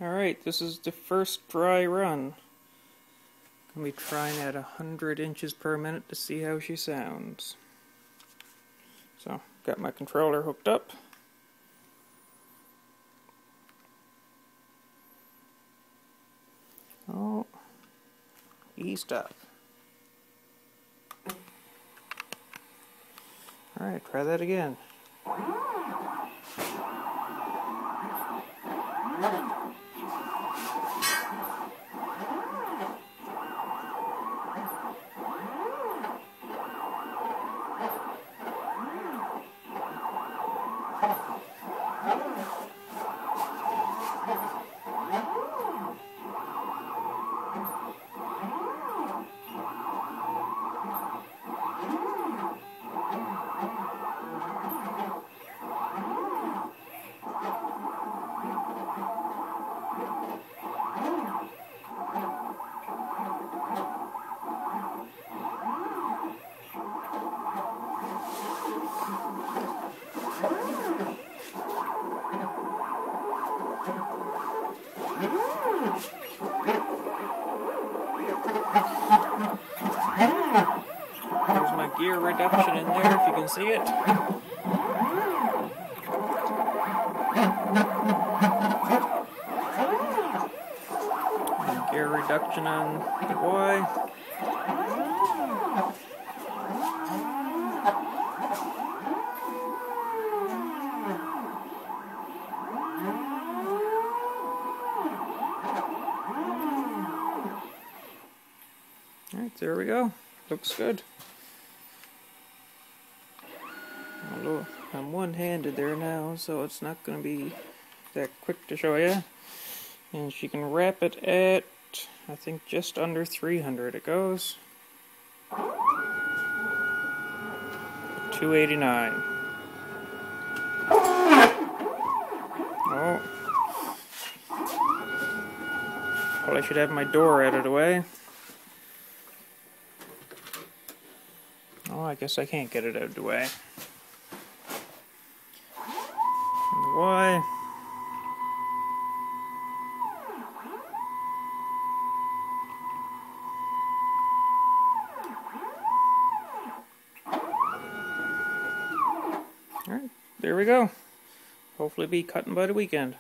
Alright, this is the first dry run. I'm going to be trying at 100 inches per minute to see how she sounds. So, got my controller hooked up. Oh, E-stop. Alright, try that again. There's my gear reduction in there, if you can see it. And gear reduction on the Y. Alright, there we go. Looks good. Although I'm one-handed there now, so it's not going to be that quick to show you. And she can wrap it at, I think, just under 300 it goes. 289. Oh. Probably should have my door out of the way. Oh, I guess I can't get it out of the way. And the Y. Alright, there we go. Hopefully be cutting by the weekend.